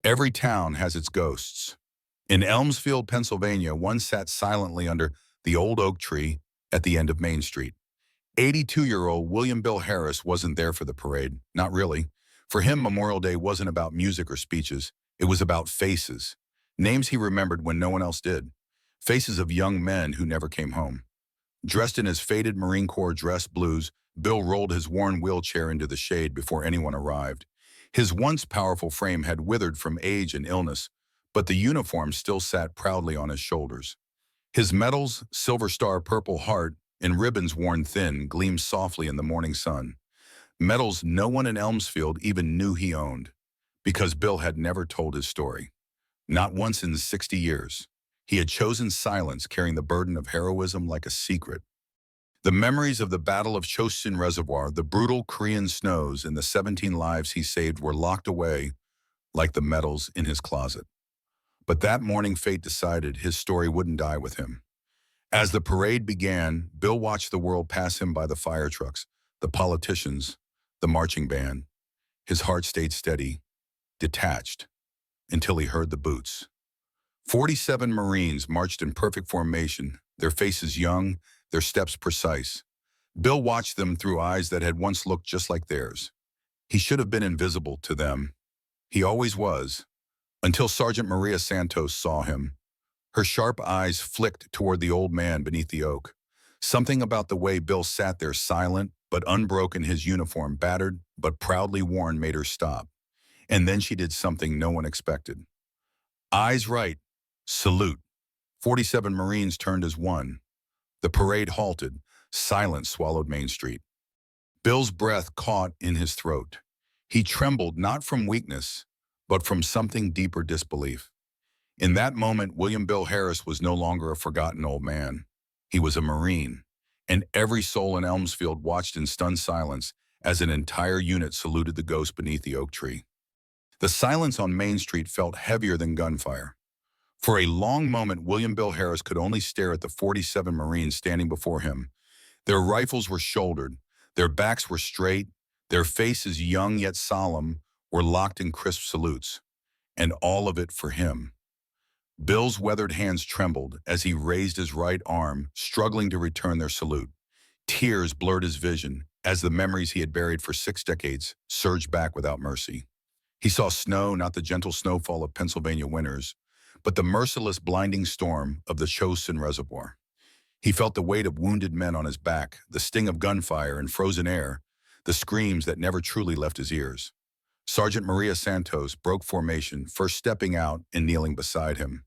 Every town has its ghosts. In Elmsfield, Pennsylvania, one sat silently under the old oak tree at the end of Main Street. 82-year-old William Bill Harris wasn't there for the parade. Not really. For him, Memorial Day wasn't about music or speeches. It was about faces. Names he remembered when no one else did. Faces of young men who never came home. Dressed in his faded Marine Corps dress blues, Bill rolled his worn wheelchair into the shade before anyone arrived. His once powerful frame had withered from age and illness, but the uniform still sat proudly on his shoulders. His medals, Silver Star Purple Heart, and ribbons worn thin gleamed softly in the morning sun. Medals no one in Elmsfield even knew he owned, because Bill had never told his story. Not once in 60 years. He had chosen silence, carrying the burden of heroism like a secret. The memories of the Battle of Chosin Reservoir, the brutal Korean snows, and the 17 lives he saved were locked away like the medals in his closet. But that morning fate decided his story wouldn't die with him. As the parade began, Bill watched the world pass him by, the fire trucks, the politicians, the marching band. His heart stayed steady, detached, until he heard the boots. 47 Marines marched in perfect formation, their faces young, their steps precise. Bill watched them through eyes that had once looked just like theirs. He should have been invisible to them. He always was, until Sergeant Maria Santos saw him. Her sharp eyes flicked toward the old man beneath the oak. Something about the way Bill sat there, silent but unbroken, his uniform battered but proudly worn, made her stop. And then she did something no one expected. Eyes right. Salute. 47 Marines turned as one. The parade halted. Silence swallowed Main Street. Bill's breath caught in his throat. He trembled not from weakness, but from something deeper, disbelief. In that moment, William Bill Harris was no longer a forgotten old man. He was a Marine, and every soul in Elmsfield watched in stunned silence as an entire unit saluted the ghost beneath the oak tree. The silence on Main Street felt heavier than gunfire. For a long moment, William Bill Harris could only stare at the 47 Marines standing before him. Their rifles were shouldered, their backs were straight, their faces, young yet solemn, were locked in crisp salutes. And all of it for him. Bill's weathered hands trembled as he raised his right arm, struggling to return their salute. Tears blurred his vision as the memories he had buried for 6 decades surged back without mercy. He saw snow, not the gentle snowfall of Pennsylvania winters, but the merciless, blinding storm of the Chosin Reservoir. He felt the weight of wounded men on his back, the sting of gunfire and frozen air, the screams that never truly left his ears. Sergeant Maria Santos broke formation, first stepping out and kneeling beside him.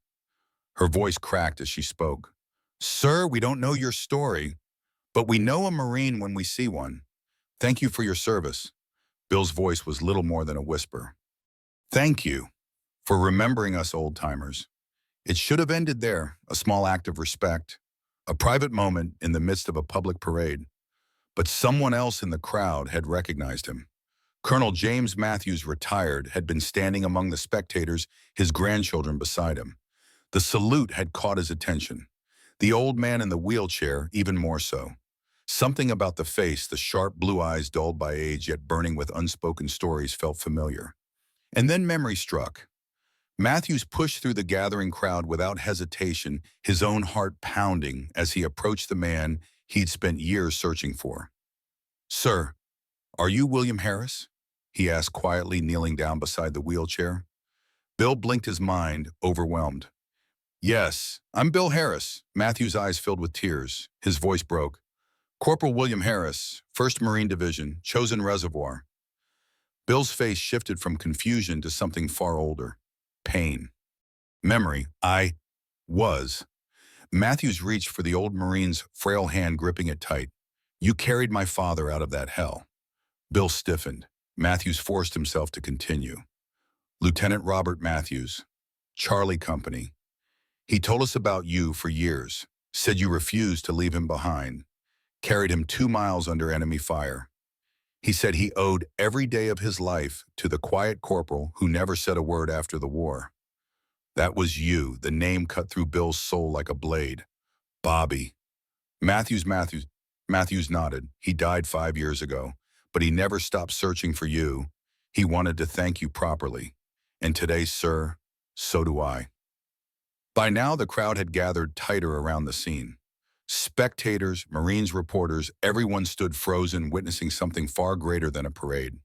Her voice cracked as she spoke. "Sir, we don't know your story, but we know a Marine when we see one. Thank you for your service." Bill's voice was little more than a whisper. "Thank you for remembering us old-timers." It should have ended there, a small act of respect, a private moment in the midst of a public parade. But someone else in the crowd had recognized him. Colonel James Matthews, retired, had been standing among the spectators, his grandchildren beside him. The salute had caught his attention. The old man in the wheelchair, even more so. Something about the face, the sharp blue eyes dulled by age yet burning with unspoken stories, felt familiar. And then memory struck. Matthews pushed through the gathering crowd without hesitation, his own heart pounding as he approached the man he'd spent years searching for. "Sir, are you William Harris?" he asked quietly, kneeling down beside the wheelchair. Bill blinked, his mind overwhelmed. "Yes, I'm Bill Harris." Matthews' eyes filled with tears. His voice broke. "Corporal William Harris, 1st Marine Division, Chosin Reservoir." Bill's face shifted from confusion to something far older. Pain. Memory. "I was." Matthews reached for the old Marine's frail hand, gripping it tight. "You carried my father out of that hell." Bill stiffened. Matthews forced himself to continue. "Lieutenant Robert Matthews, Charlie Company. He told us about you for years, said you refused to leave him behind, carried him 2 miles under enemy fire. He said he owed every day of his life to the quiet corporal who never said a word after the war. That was you." The name cut through Bill's soul like a blade. "Bobby." Matthews nodded. "He died 5 years ago, but he never stopped searching for you. He wanted to thank you properly. And today, sir, so do I. By now, the crowd had gathered tighter around the scene. Spectators, Marines, reporters, everyone stood frozen, witnessing something far greater than a parade.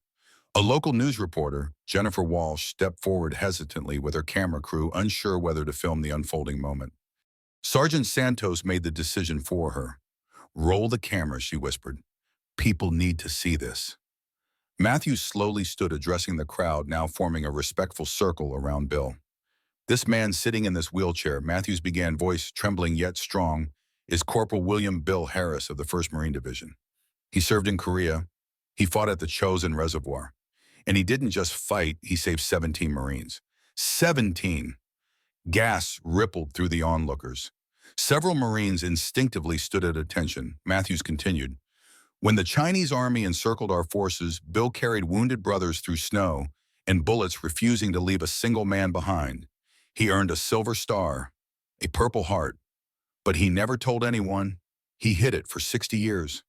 A local news reporter, Jennifer Walsh, stepped forward hesitantly with her camera crew, unsure whether to film the unfolding moment. Sergeant Santos made the decision for her. "Roll the camera," she whispered. "People need to see this." Matthews slowly stood, addressing the crowd, now forming a respectful circle around Bill. "This man sitting in this wheelchair," Matthews began, voice trembling yet strong, "is Corporal William Bill Harris of the 1st Marine Division. He served in Korea. He fought at the Chosin Reservoir. And he didn't just fight, he saved 17 Marines. 17! Gas rippled through the onlookers. Several Marines instinctively stood at attention. Matthews continued, "When the Chinese army encircled our forces, Bill carried wounded brothers through snow and bullets, refusing to leave a single man behind. He earned a Silver Star, a Purple Heart, but he never told anyone. He hid it for 60 years.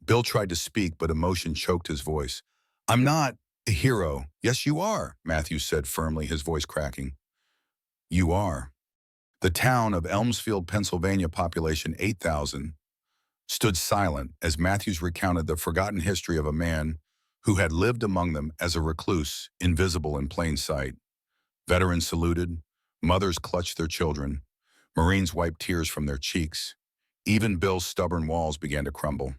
Bill tried to speak, but emotion choked his voice. "I'm not a hero." "Yes, you are," Matthews said firmly, his voice cracking. "You are." The town of Elmsfield, Pennsylvania, population 8,000, stood silent as Matthews recounted the forgotten history of a man who had lived among them as a recluse, invisible in plain sight. Veterans saluted, mothers clutched their children, Marines wiped tears from their cheeks. Even Bill's stubborn walls began to crumble.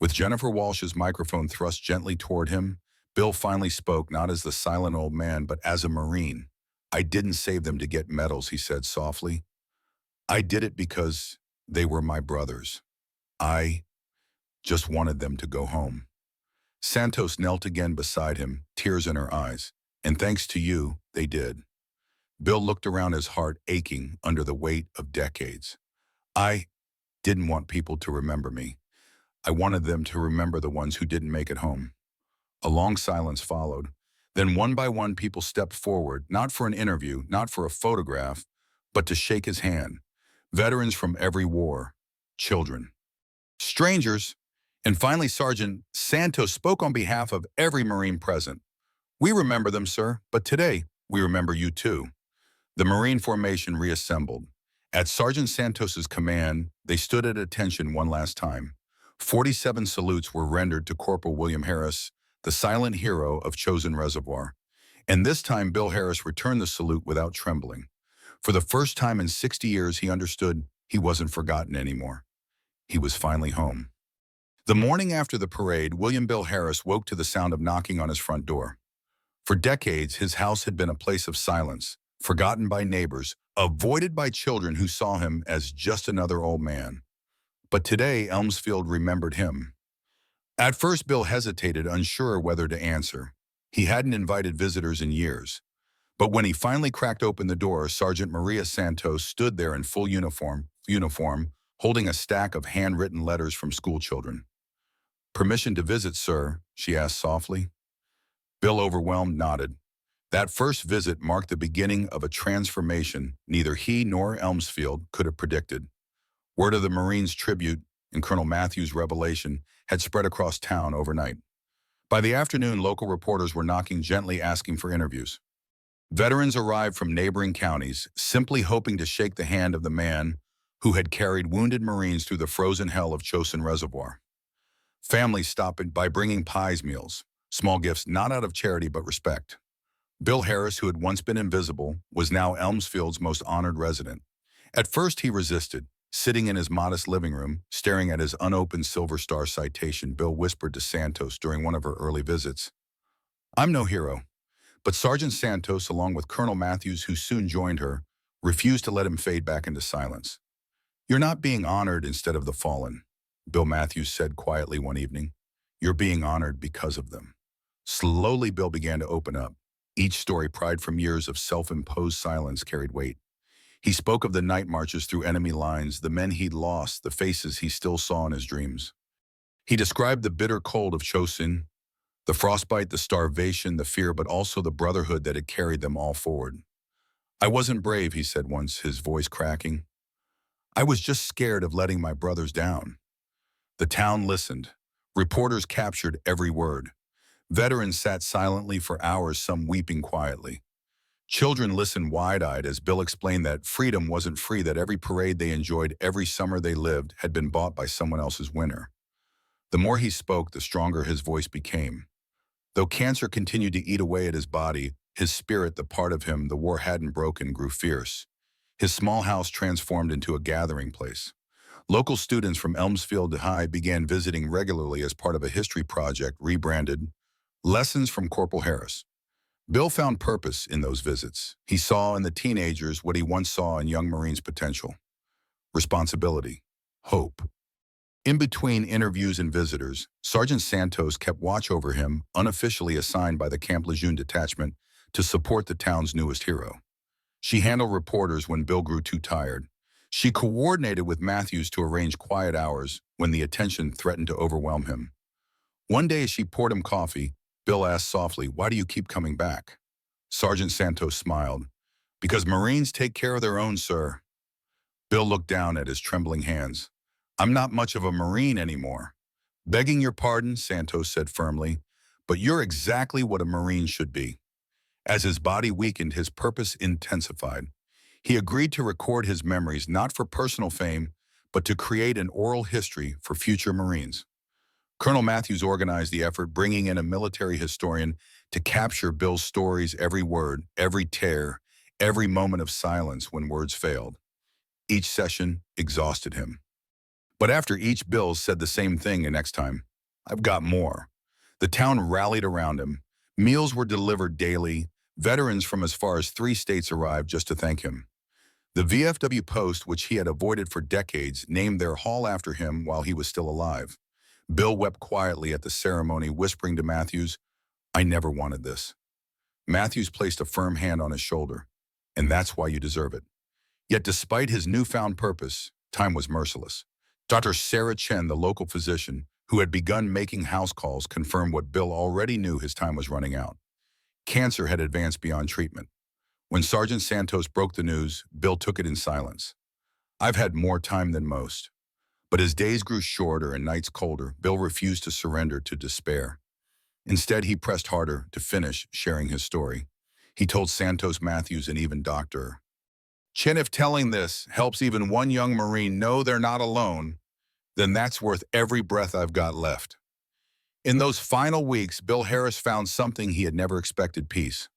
With Jennifer Walsh's microphone thrust gently toward him, Bill finally spoke, not as the silent old man, but as a Marine. "I didn't save them to get medals," he said softly. "I did it because they were my brothers. I just wanted them to go home." Santos knelt again beside him, tears in her eyes. "And thanks to you, they did." Bill looked around, his heart aching under the weight of decades. "I didn't want people to remember me. I wanted them to remember the ones who didn't make it home." A long silence followed. Then one by one people stepped forward, not for an interview, not for a photograph, but to shake his hand. Veterans from every war, children, strangers, and finally Sergeant Santos spoke on behalf of every Marine present. "We remember them, sir, but today we remember you too." The Marine formation reassembled. At Sergeant Santos's command, they stood at attention one last time. 47 salutes were rendered to Corporal William Harris, the silent hero of Chosin Reservoir. And this time, Bill Harris returned the salute without trembling. For the first time in 60 years, he understood he wasn't forgotten anymore. He was finally home. The morning after the parade, William Bill Harris woke to the sound of knocking on his front door. For decades, his house had been a place of silence, forgotten by neighbors, avoided by children who saw him as just another old man. But today, Elmsfield remembered him. At first, Bill hesitated, unsure whether to answer. He hadn't invited visitors in years. But when he finally cracked open the door, Sergeant Maria Santos stood there in full uniform, holding a stack of handwritten letters from school children. "Permission to visit, sir?" she asked softly. Bill, overwhelmed, nodded. That first visit marked the beginning of a transformation neither he nor Elmsfield could have predicted. Word of the Marines' tribute and Colonel Matthews' revelation had spread across town overnight. By the afternoon, local reporters were knocking gently, asking for interviews. Veterans arrived from neighboring counties, simply hoping to shake the hand of the man who had carried wounded Marines through the frozen hell of Chosin Reservoir. Families stopped by bringing pies, meals, small gifts not out of charity but respect. Bill Harris, who had once been invisible, was now Elmsfield's most honored resident. At first he resisted. Sitting in his modest living room, staring at his unopened Silver Star citation, Bill whispered to Santos during one of her early visits, "I'm no hero." But Sergeant Santos, along with Colonel Matthews, who soon joined her, refused to let him fade back into silence. "You're not being honored instead of the fallen," Bill Matthews said quietly one evening. "You're being honored because of them." Slowly, Bill began to open up. Each story, pried from years of self-imposed silence, carried weight. He spoke of the night marches through enemy lines, the men he'd lost, the faces he still saw in his dreams. He described the bitter cold of Chosin, the frostbite, the starvation, the fear, but also the brotherhood that had carried them all forward. "I wasn't brave," he said once, his voice cracking. "I was just scared of letting my brothers down." The town listened. Reporters captured every word. Veterans sat silently for hours, some weeping quietly. Children listened wide-eyed as Bill explained that freedom wasn't free, that every parade they enjoyed, every summer they lived, had been bought by someone else's winter. The more he spoke, the stronger his voice became. Though cancer continued to eat away at his body, his spirit, the part of him the war hadn't broken, grew fierce. His small house transformed into a gathering place. Local students from Elmsfield High began visiting regularly as part of a history project rebranded Lessons from Corporal Harris. Bill found purpose in those visits. He saw in the teenagers what he once saw in young Marines' potential: responsibility, hope. In between interviews and visitors, Sergeant Santos kept watch over him, unofficially assigned by the Camp Lejeune detachment to support the town's newest hero. She handled reporters when Bill grew too tired. She coordinated with Matthews to arrange quiet hours when the attention threatened to overwhelm him. One day as she poured him coffee, Bill asked softly, "Why do you keep coming back?" Sergeant Santos smiled. "Because Marines take care of their own, sir." Bill looked down at his trembling hands. "I'm not much of a Marine anymore." "Begging your pardon," Santos said firmly, "but you're exactly what a Marine should be." As his body weakened, his purpose intensified. He agreed to record his memories not for personal fame, but to create an oral history for future Marines. Colonel Matthews organized the effort, bringing in a military historian to capture Bill's stories, every word, every tear, every moment of silence when words failed. Each session exhausted him. But after each, Bill said the same thing the next time: "I've got more." The town rallied around him. Meals were delivered daily. Veterans from as far as 3 states arrived just to thank him. The VFW post, which he had avoided for decades, named their hall after him while he was still alive. Bill wept quietly at the ceremony, whispering to Matthews, "I never wanted this." Matthews placed a firm hand on his shoulder. "And that's why you deserve it." Yet despite his newfound purpose, time was merciless. Dr. Sarah Chen, the local physician, who had begun making house calls, confirmed what Bill already knew: his time was running out. Cancer had advanced beyond treatment. When Sergeant Santos broke the news, Bill took it in silence. "I've had more time than most." But as days grew shorter and nights colder, Bill refused to surrender to despair. Instead, he pressed harder to finish sharing his story. He told Santos, Matthews, and even Dr. Chen, "If telling this helps even one young Marine know they're not alone, then that's worth every breath I've got left." In those final weeks, Bill Harris found something he had never expected: peace.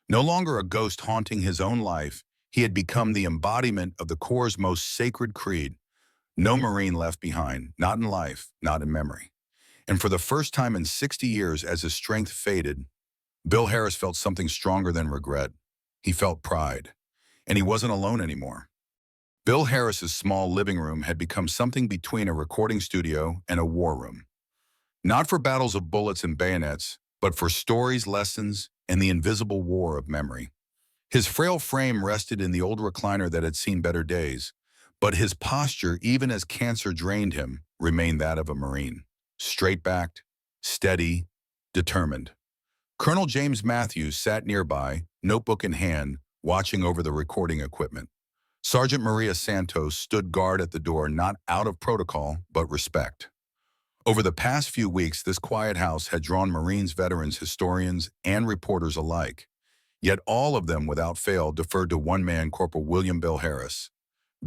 No longer a ghost haunting his own life, he had become the embodiment of the Corps' most sacred creed: no Marine left behind, not in life, not in memory. And for the first time in 60 years, as his strength faded, Bill Harris felt something stronger than regret. He felt pride. And he wasn't alone anymore. Bill Harris's small living room had become something between a recording studio and a war room. Not for battles of bullets and bayonets, but for stories, lessons, and the invisible war of memory. His frail frame rested in the old recliner that had seen better days, but his posture, even as cancer drained him, remained that of a Marine. Straight-backed, steady, determined. Colonel James Matthews sat nearby, notebook in hand, watching over the recording equipment. Sergeant Maria Santos stood guard at the door, not out of protocol, but respect. Over the past few weeks, this quiet house had drawn Marines, veterans, historians, and reporters alike. Yet all of them, without fail, deferred to one man, Corporal William Bill Harris.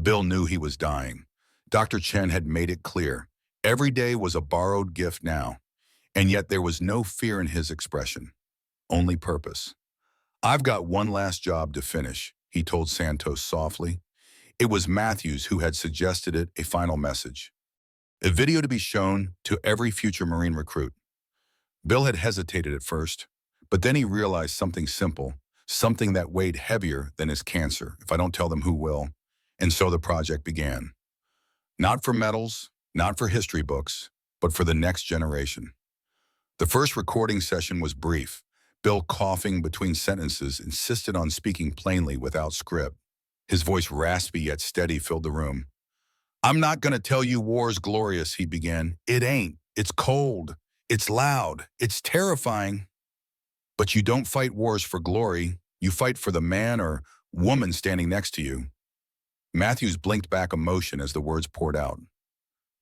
Bill knew he was dying. Dr. Chen had made it clear. Every day was a borrowed gift now, and yet there was no fear in his expression, only purpose. "I've got one last job to finish," he told Santos softly. It was Matthews who had suggested it, a final message. A video to be shown to every future Marine recruit. Bill had hesitated at first, but then he realized something simple, something that weighed heavier than his cancer: "If I don't tell them, who will?" And so the project began. Not for medals, not for history books, but for the next generation. The first recording session was brief. Bill, coughing between sentences, insisted on speaking plainly without script. His voice, raspy yet steady, filled the room. "I'm not going to tell you war's glorious," he began. "It ain't. It's cold. It's loud. It's terrifying. But you don't fight wars for glory. You fight for the man or woman standing next to you." Matthews blinked back emotion as the words poured out.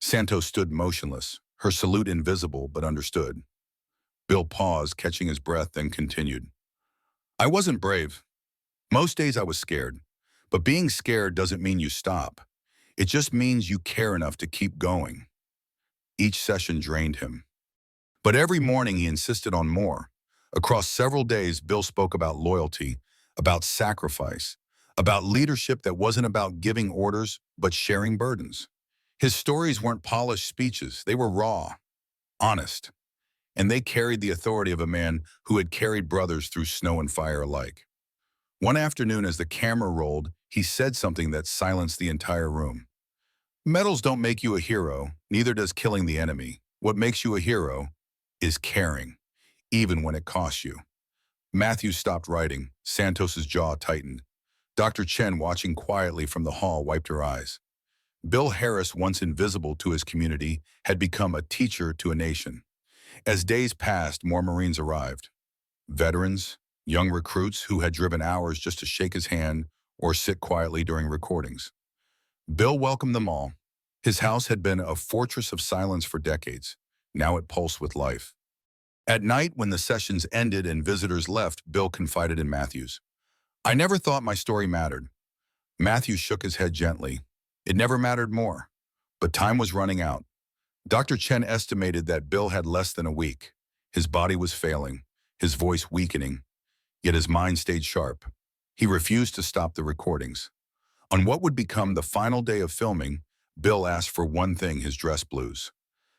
Santos stood motionless, her salute invisible but understood. Bill paused, catching his breath, then continued. "I wasn't brave. Most days I was scared, but being scared doesn't mean you stop. It just means you care enough to keep going. Each session drained him. But every morning he insisted on more. Across several days, Bill spoke about loyalty, about sacrifice, about leadership that wasn't about giving orders, but sharing burdens. His stories weren't polished speeches. They were raw, honest, and they carried the authority of a man who had carried brothers through snow and fire alike. One afternoon, as the camera rolled, he said something that silenced the entire room. Medals don't make you a hero, neither does killing the enemy. What makes you a hero is caring, even when it costs you. Matthews stopped writing. Santos's jaw tightened. Dr. Chen, watching quietly from the hall, wiped her eyes. Bill Harris, once invisible to his community, had become a teacher to a nation. As days passed, more Marines arrived. Veterans, young recruits who had driven hours just to shake his hand or sit quietly during recordings. Bill welcomed them all. His house had been a fortress of silence for decades. Now it pulsed with life. At night, when the sessions ended and visitors left, Bill confided in Matthews. "I never thought my story mattered." Matthews shook his head gently. It never mattered more. But time was running out. Dr. Chen estimated that Bill had less than a week. His body was failing, his voice weakening, yet his mind stayed sharp. He refused to stop the recordings. On what would become the final day of filming, Bill asked for one thing: his dress blues.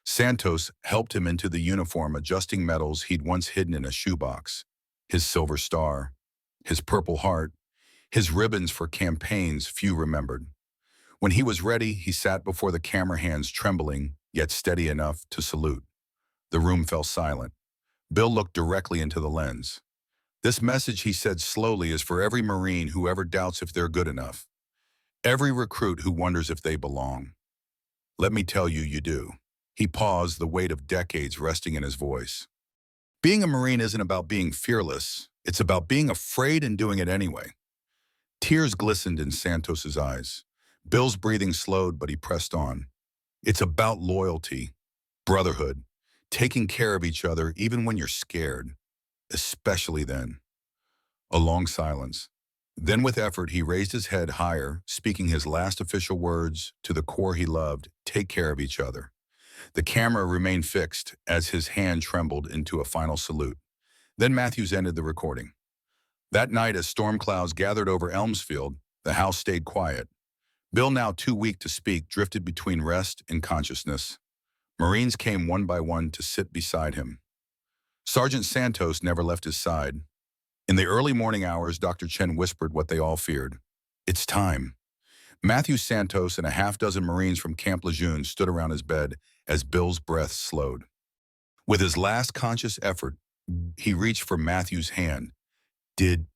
Santos helped him into the uniform, adjusting medals he'd once hidden in a shoebox. His silver star, his purple heart, his ribbons for campaigns few remembered. When he was ready, he sat before the camera, hands trembling, yet steady enough to salute. The room fell silent. Bill looked directly into the lens. "This message," he said slowly, "is for every Marine who ever doubts if they're good enough. Every recruit who wonders if they belong. Let me tell you, you do." He paused, the weight of decades resting in his voice. Being a Marine isn't about being fearless. It's about being afraid and doing it anyway. Tears glistened in Santos's eyes. Bill's breathing slowed, but he pressed on. It's about loyalty, brotherhood, taking care of each other even when you're scared, especially then. A long silence. Then with effort, he raised his head higher, speaking his last official words to the corps he loved: take care of each other. The camera remained fixed as his hand trembled into a final salute. Then Matthews ended the recording. That night, as storm clouds gathered over Elmsfield, the house stayed quiet. Bill, now too weak to speak, drifted between rest and consciousness. Marines came one by one to sit beside him. Sergeant Santos never left his side. In the early morning hours, Dr. Chen whispered what they all feared: "It's time." Matthew Santos and a half-dozen Marines from Camp Lejeune stood around his bed as Bill's breath slowed. With his last conscious effort, he reached for Matthew's hand. "Did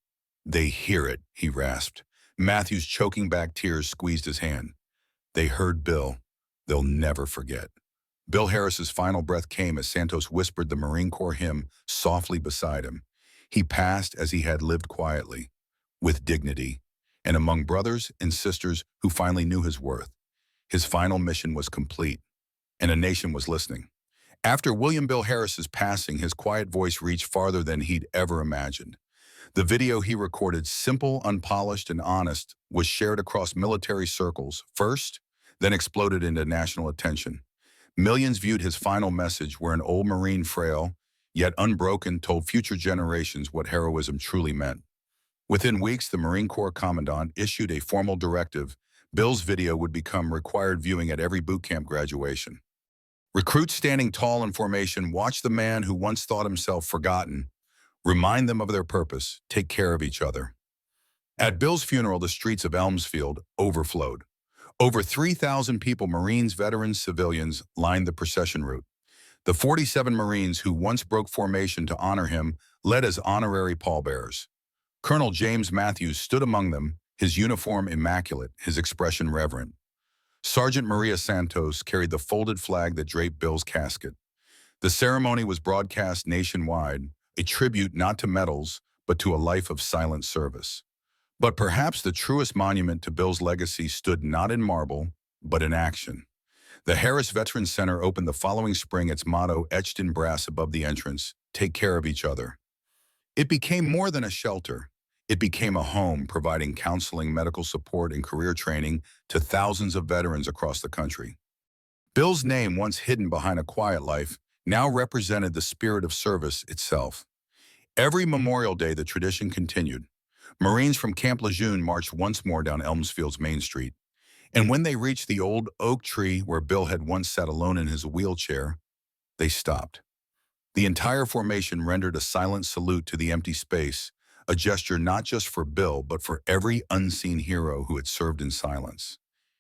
they hear it?" he rasped. Matthews, choking back tears, squeezed his hand. "They heard Bill. They'll never forget." Bill Harris's final breath came as Santos whispered the Marine Corps hymn softly beside him. He passed as he had lived, quietly, with dignity, and among brothers and sisters who finally knew his worth. His final mission was complete, and a nation was listening. After William Bill Harris's passing, his quiet voice reached farther than he'd ever imagined. The video he recorded, simple, unpolished, and honest, was shared across military circles first, then exploded into national attention. Millions viewed his final message, where an old Marine, frail, yet unbroken, told future generations what heroism truly meant. Within weeks, the Marine Corps Commandant issued a formal directive. Bill's video would become required viewing at every boot camp graduation. Recruits standing tall in formation watched the man who once thought himself forgotten remind them of their purpose: take care of each other. At Bill's funeral, the streets of Elmsfield overflowed. Over 3,000 people, Marines, veterans, civilians, lined the procession route. The 47 Marines who once broke formation to honor him led as honorary pallbearers. Colonel James Matthews stood among them, his uniform immaculate, his expression reverent. Sergeant Maria Santos carried the folded flag that draped Bill's casket. The ceremony was broadcast nationwide, a tribute not to medals, but to a life of silent service. But perhaps the truest monument to Bill's legacy stood not in marble, but in action. The Harris Veterans Center opened the following spring, its motto etched in brass above the entrance: take care of each other. It became more than a shelter. It became a home, providing counseling, medical support, and career training to thousands of veterans across the country. Bill's name, once hidden behind a quiet life, now represented the spirit of service itself. Every Memorial Day, the tradition continued. Marines from Camp Lejeune marched once more down Elmsfield's Main Street. And when they reached the old oak tree where Bill had once sat alone in his wheelchair, they stopped. The entire formation rendered a silent salute to the empty space, a gesture not just for Bill, but for every unseen hero who had served in silence.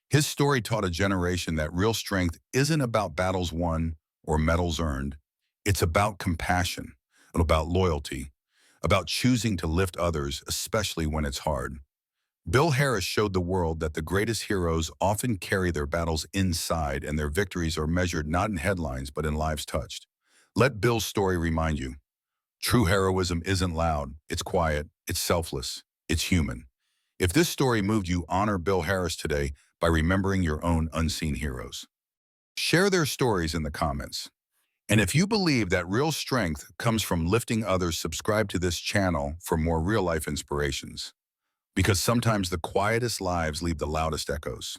His story taught a generation that real strength isn't about battles won or medals earned. It's about compassion, about loyalty, about choosing to lift others, especially when it's hard. Bill Harris showed the world that the greatest heroes often carry their battles inside, and their victories are measured not in headlines but in lives touched. Let Bill's story remind you, true heroism isn't loud, it's quiet, it's selfless, it's human. If this story moved you, honor Bill Harris today by remembering your own unseen heroes. Share their stories in the comments. And if you believe that real strength comes from lifting others, subscribe to this channel for more real-life inspirations. Because sometimes the quietest lives leave the loudest echoes.